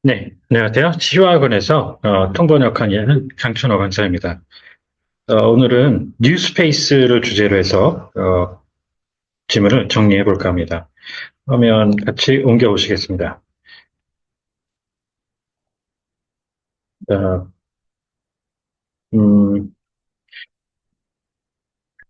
네, 안녕하세요. 치유학원에서 통번역한 일하는 강춘호 강사입니다. 오늘은 뉴스페이스를 주제로 해서 질문을 정리해 볼까 합니다. 그러면 같이 옮겨 보시겠습니다. 어, 음,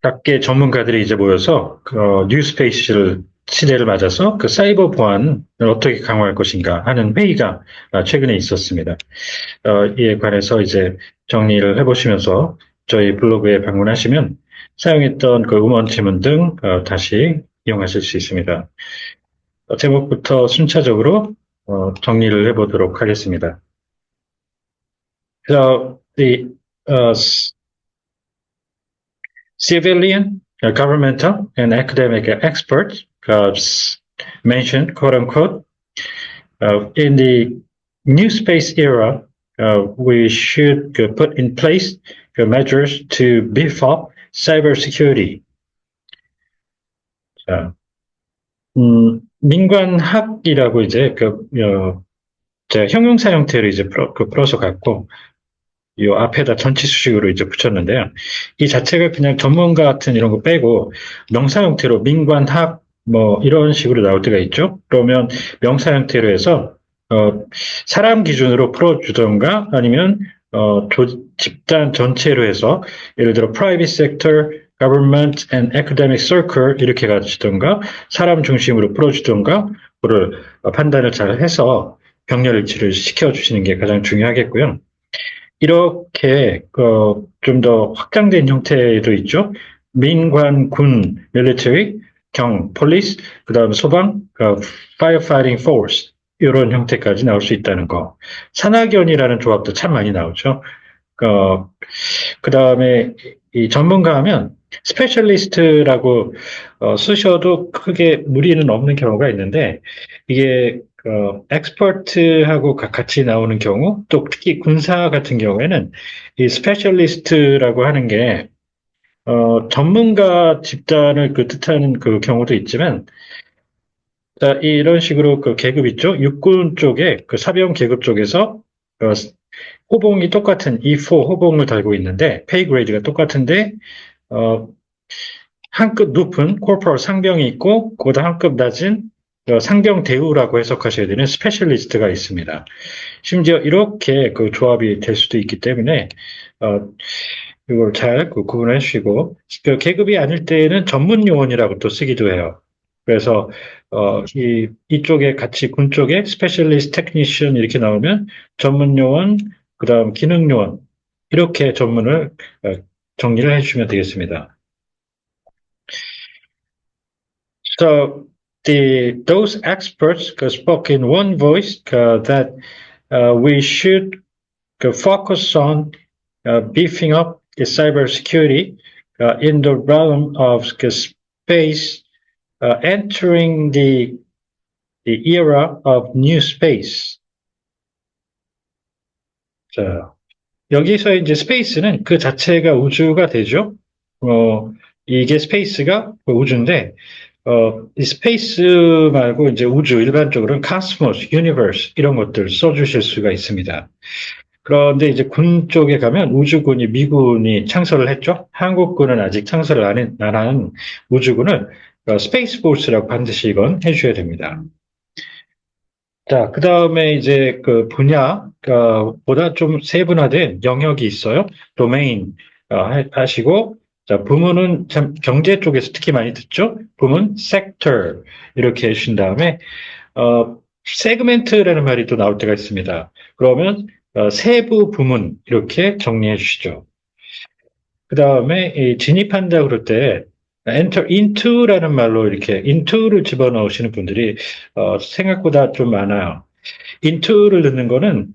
각계 전문가들이 이제 모여서 뉴스페이스를 시대를 맞아서 그 사이버 보안을 어떻게 강화할 것인가 하는 회의가 최근에 있었습니다. 이에 관해서 이제 정리를 해보시면서 저희 블로그에 방문하시면 사용했던 그 음원 지문 등 다시 이용하실 수 있습니다. 제목부터 순차적으로 정리를 해보도록 하겠습니다. So the civilian, governmental, and academic experts mentioned, quote unquote, in the new space era, we should put in place measures to beef up cybersecurity. 자, 민관학이라고 이제 제가 형용사 형태로 이제 풀어서 갖고 이 앞에다 전치 수식으로 이제 붙였는데요. 이 자체가 그냥 전문가 같은 이런 거 빼고 명사 형태로 민관학 뭐 이런 식으로 나올 때가 있죠. 그러면 명사 형태로 해서 사람 기준으로 풀어주던가 아니면 집단 전체로 해서 예를 들어 private sector, government and academic circle 이렇게 가지던가 사람 중심으로 풀어주던가 그를 판단을 잘 해서 병렬 일치를 시켜주시는 게 가장 중요하겠고요. 이렇게 좀 더 확장된 형태도 있죠. 민관, 군, military, 경, police, 그다음 소방, firefighting force 이런 형태까지 나올 수 있다는 거. 산학연이라는 조합도 참 많이 나오죠. 그다음에 이 전문가 하면 스페셜리스트라고 쓰셔도 크게 무리는 없는 경우가 있는데 이게 엑스퍼트하고 같이 나오는 경우 또 특히 군사 같은 경우에는 이 스페셜리스트라고 하는 게 전문가 집단을 그 뜻하는 그 경우도 있지만 이런 식으로 그 계급 있죠. 육군 쪽에 그 사병 계급 쪽에서 호봉이 똑같은 E4 호봉을 달고 있는데 페이 그레이드가 똑같은데 어, 한 급 높은 코퍼럴 상병이 있고 그보다 한 급 낮은 상병 대우라고 해석하셔야 되는 스페셜리스트가 있습니다. 심지어 이렇게 그 조합이 될 수도 있기 때문에 이걸 잘 구분해 주시고 그 계급이 아닐 때에는 전문 요원이라고 또 쓰기도 해요. 그래서 이쪽에 같이 군 쪽에 스페셜리스트 테크니션 이렇게 나오면 전문 요원, 그다음 기능 요원 이렇게 전문을 정리를 해주시면 되겠습니다. So those experts spoke in one voice that we should focus on beefing up the cybersecurity in the realm of space, entering the era of new space. 자, 여기서 이제 스페이스는 그 자체가 우주가 되죠. 이게 스페이스가 우주인데, 이 스페이스 말고 이제 우주 일반적으로는 카스모스, 유니버스 이런 것들 써주실 수가 있습니다. 그런데 이제 군 쪽에 가면 우주군이 미군이 창설을 했죠. 한국군은 아직 창설을 안 한 우주군을 스페이스 포스라고 반드시 이건 해주셔야 됩니다. 자, 그 다음에 이제 그 분야, 보다 좀 세분화된 영역이 있어요. 도메인 하시고, 자, 부문은 참 경제 쪽에서 특히 많이 듣죠. 부문, sector 이렇게 해주신 다음에 세그멘트라는 말이 또 나올 때가 있습니다. 그러면 세부 부문 이렇게 정리해 주시죠. 그 다음에 진입한다 그럴 때 enter into라는 말로 이렇게 into를 집어넣으시는 분들이 생각보다 좀 많아요. into를 넣는 거는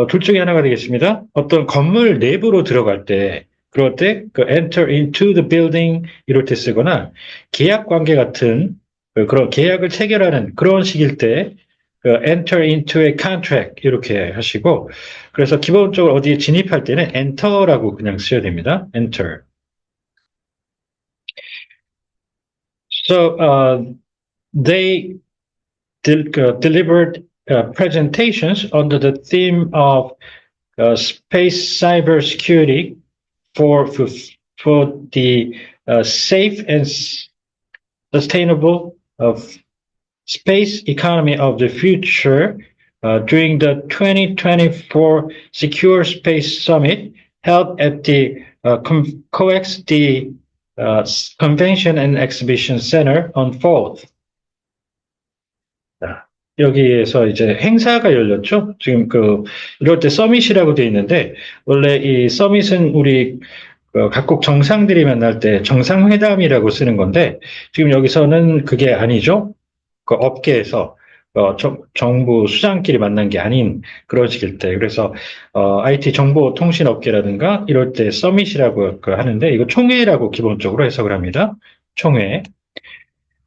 둘 중에 하나가 되겠습니다. 어떤 건물 내부로 들어갈 때 그럴 때 그 enter into the building 이럴 때 쓰거나 계약 관계 같은 그런 계약을 체결하는 그런 식일 때 enter into a contract 이렇게 하시고 그래서 기본적으로 어디에 진입할 때는 enter라고 그냥 쓰셔야 됩니다. enter. So they delivered presentations under the theme of space cybersecurity for the safe and sustainable space economy of the future during the 2024 Secure Space Summit held at the COEX, the Convention and Exhibition Center on 4th. 여기에서 이제 행사가 열렸죠. 지금 이럴 때 서밋이라고 되어 있는데, 원래 이 서밋은 우리 각국 정상들이 만날 때 정상회담이라고 쓰는 건데, 지금 여기서는 그게 아니죠. 그 업계에서 정부 수장끼리 만난 게 아닌 그런 식일 때, 그래서 IT 정보통신업계라든가 이럴 때 서밋이라고 하는데, 이거 총회라고 기본적으로 해석을 합니다. 총회.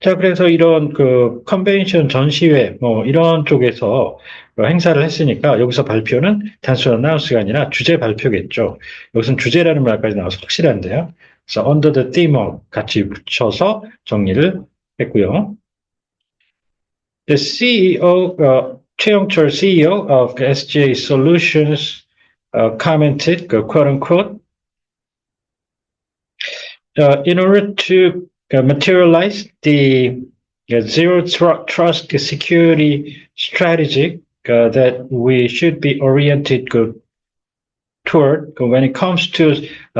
자, 그래서 이런 컨벤션 전시회, 이런 쪽에서 행사를 했으니까 여기서 발표는 단순 어나운스가 아니라 주제 발표겠죠. 여기서는 주제라는 말까지 나와서 확실한데요. 그래서 under the theme of 같이 붙여서 정리를 했고요. The CEO, 최영철 CEO of SGA Solutions commented, quote unquote, in order to materialize the zero trust security strategy that we should be oriented toward when it comes to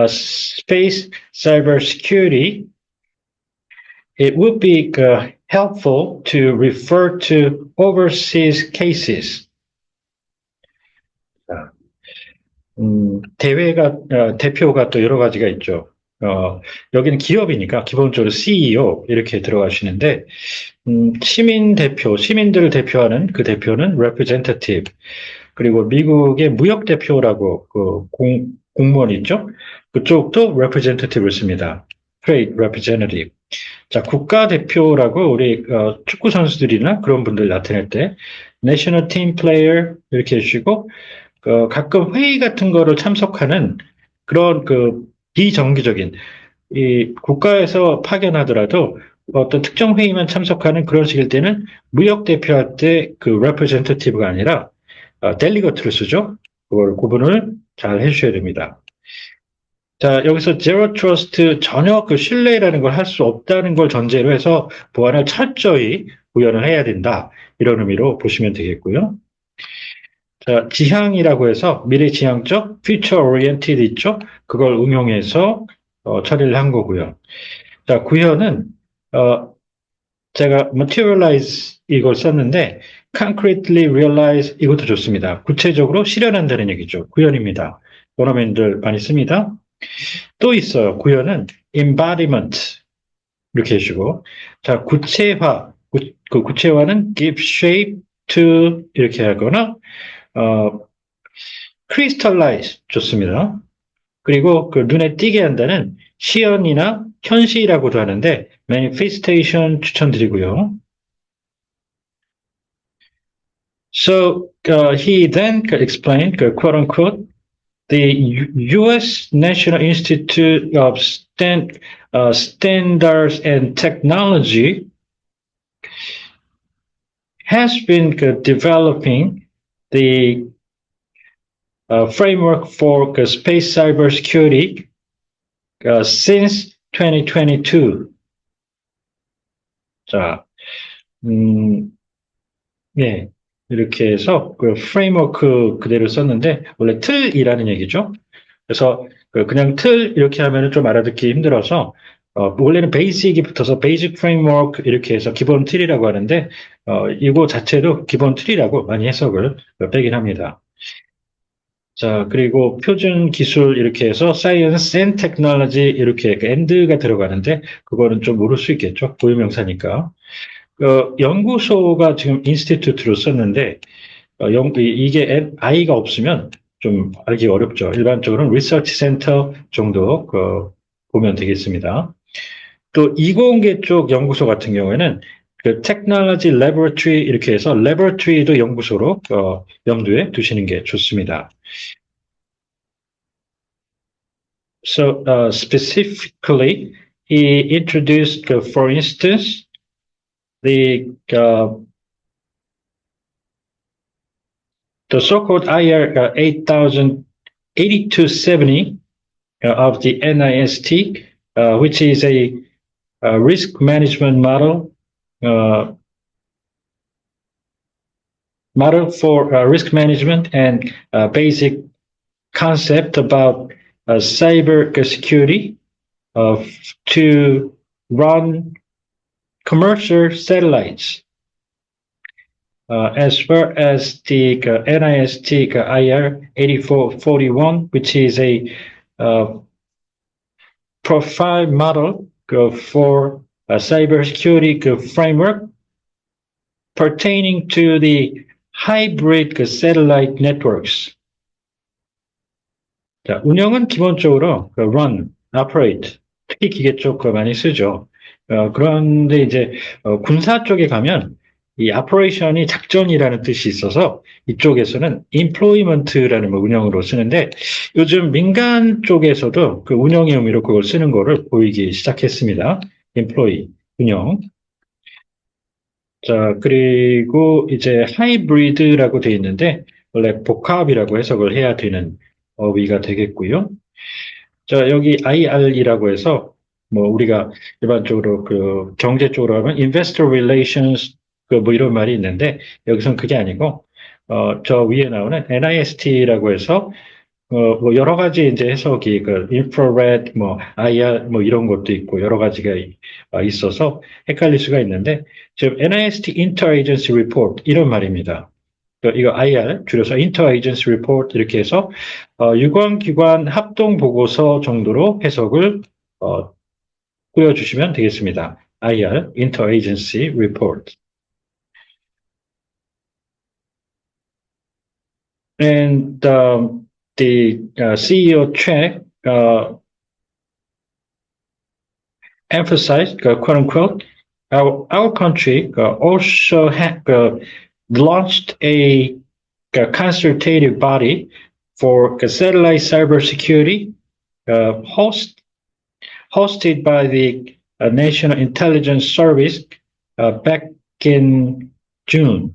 space cybersecurity. It would be helpful to refer to overseas cases. 대표가 또 여러 가지가 있죠. 여기는 기업이니까 기본적으로 CEO 이렇게 들어가시는데, 시민 대표, 시민들을 대표하는 그 대표는 representative, 그리고 미국의 무역 대표라고 공무원 있죠? 그쪽도 representative를 씁니다. trade representative. 자, 국가 대표라고 우리 축구 선수들이나 그런 분들 나타낼 때 national team player 이렇게 해주시고, 가끔 회의 같은 거를 참석하는 그런 비정기적인, 이 국가에서 파견하더라도 어떤 특정 회의만 참석하는 그런 식일 때는 무역 대표할 때 representative가 아니라 delegate를 쓰죠. 그걸 구분을 잘 해주셔야 됩니다. 자, 여기서 zero trust, 전혀 신뢰라는 걸 할 수 없다는 걸 전제로 해서 보안을 철저히 구현을 해야 된다. 이런 의미로 보시면 되겠고요. 자, 지향이라고 해서 미래지향적 future oriented 있죠? 그걸 응용해서 처리를 한 거고요. 자, 구현은 제가 materialize 이걸 썼는데 concretely realize 이것도 좋습니다. 구체적으로 실현한다는 얘기죠. 구현입니다. 원어민들 많이 씁니다. 또 있어요. 구현은 embodiment 이렇게 해주고, 자, 구체화, 그 구체화는 give shape to 이렇게 하거나 crystallize 좋습니다. 그리고 눈에 띄게 한다는 시연이나 현시라고도 하는데 manifestation 추천드리고요. So he then explained, quote unquote, the U.S. National Institute of Standards and Technology has been developing the framework for space cybersecurity since 2022. 자, 네, 이렇게 해서 프레임워크 그대로 썼는데 원래 틀이라는 얘기죠. 그래서 그냥 틀 이렇게 하면은 좀 알아듣기 힘들어서 원래는 베이직이 붙어서 베이직 프레임워크 이렇게 해서 기본 틀이라고 하는데 이거 자체도 기본 틀이라고 많이 해석을 빼긴 합니다. 자, 그리고 표준 기술 이렇게 해서 science and technology 이렇게 and가 들어가는데 그거는 좀 모를 수 있겠죠. 고유명사니까. 연구소가 지금 인스티튜트로 썼는데 이게 I가 없으면 좀 알기 어렵죠. 일반적으로는 리서치 센터 정도 보면 되겠습니다. 또 이공계 쪽 연구소 같은 경우에는 테크놀로지 레버러토리 이렇게 해서 레버러토리도 연구소로 염두에 두시는 게 좋습니다. So specifically, he introduced, for instance, the the so-called IR 8270 of the NIST, which is a risk management model for risk management and basic concept about cyber security to run commercial satellites, as well as the NIST IR 8441, which is a profile model for a cybersecurity framework pertaining to the hybrid satellite networks. 자, 운영은 기본적으로 run, operate, 특히 기계 쪽 많이 쓰죠. 그런데 이제 군사 쪽에 가면 이 operation이 작전이라는 뜻이 있어서 이쪽에서는 employment라는 운영으로 쓰는데 요즘 민간 쪽에서도 그 운영의 의미로 그걸 쓰는 거를 보이기 시작했습니다. employee, 운영. 자, 그리고 이제 하이브리드라고 되어 있는데 원래 복합이라고 해석을 해야 되는 어휘가 되겠고요. 자, 여기 IR이라고 해서 뭐 우리가 일반적으로 그 경제 쪽으로 하면 investor relations 뭐 이런 말이 있는데 여기서는 그게 아니고 저 위에 나오는 NIST라고 해서 뭐 여러 가지 이제 해석이 그 infrared 뭐 IR 뭐 이런 것도 있고 여러 가지가 있어서 헷갈릴 수가 있는데 지금 NIST Interagency Report 이런 말입니다. 이거 IR 줄여서 Interagency Report 이렇게 해서 유관기관 합동 보고서 정도로 해석을 꾸려주시면 되겠습니다. IR Interagency Report. And the CEO Choi emphasized, quote unquote, our country also launched a consultative body for satellite cybersecurity hosted by the National Intelligence Service back in June.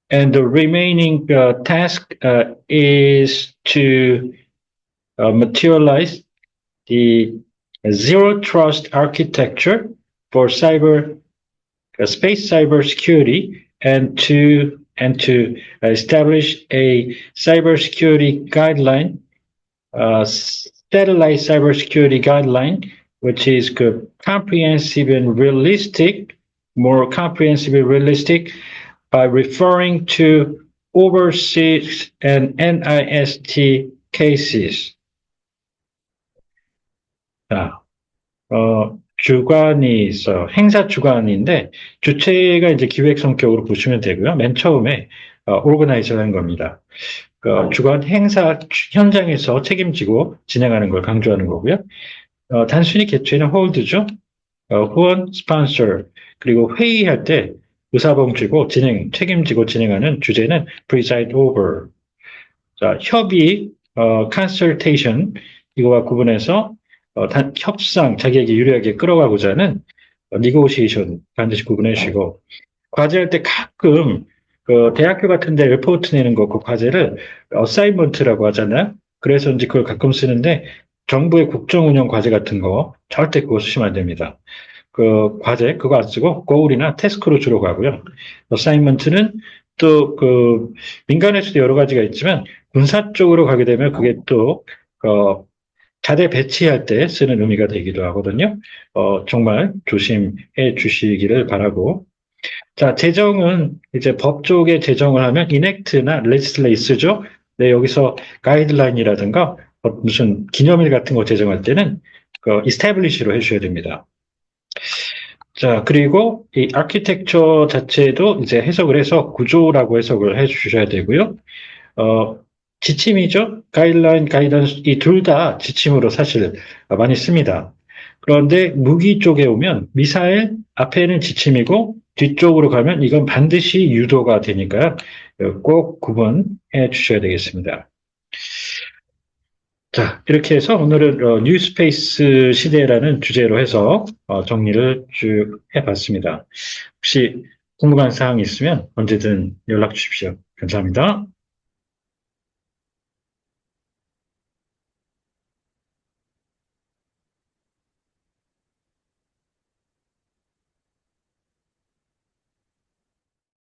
And the remaining task is to materialize the zero trust architecture for space cybersecurity and to establish a cybersecurity guideline, satellite cybersecurity guideline, which is comprehensive and realistic, more comprehensive and realistic, by referring to overseas and NIST cases. 자, 주관이 있어 행사 주관인데 주체가 이제 기획 성격으로 보시면 되고요. 맨 처음에 organize라는 겁니다. 주관 행사 현장에서 책임지고 진행하는 걸 강조하는 거고요. 단순히 개최는 hold죠. 후원, sponsor, 그리고 회의할 때 의사봉지고 책임지고 진행하는 주제는 preside over. 자, 협의, consultation, 이거와 구분해서 협상, 자기에게 유리하게 끌어가고자 하는 negotiation 반드시 구분해 주시고, 과제할 때 가끔 대학교 같은 데 레포트 내는 거, 그 과제를 assignment라고 하잖아요. 그래서 이제 그걸 가끔 쓰는데, 정부의 국정운영 과제 같은 거 절대 그거 쓰시면 안 됩니다. 그 과제 그거 안 쓰고 goal이나 태스크로 주로 가고요. assignment는 또 민간에서도 여러 가지가 있지만 군사 쪽으로 가게 되면 그게 또 자대 배치할 때 쓰는 의미가 되기도 하거든요. 정말 조심해 주시기를 바라고. 자, 제정은 이제 법 쪽에 제정을 하면 enact나 legislate 쓰죠. 네, 여기서 가이드라인이라든가 무슨 기념일 같은 거 제정할 때는 establish로 해주셔야 됩니다. 자, 그리고 이 아키텍처 자체도 이제 해석을 해서 구조라고 해석을 해 주셔야 되고요. 지침이죠. 가이드라인, 가이던스 이 둘 다 지침으로 사실 많이 씁니다. 그런데 무기 쪽에 오면 미사일 앞에는 지침이고 뒤쪽으로 가면 이건 반드시 유도가 되니까요. 꼭 구분해 주셔야 되겠습니다. 자, 이렇게 해서 오늘은 뉴스페이스 시대라는 주제로 해서 정리를 쭉 해봤습니다. 혹시 궁금한 사항이 있으면 언제든 연락 주십시오. 감사합니다.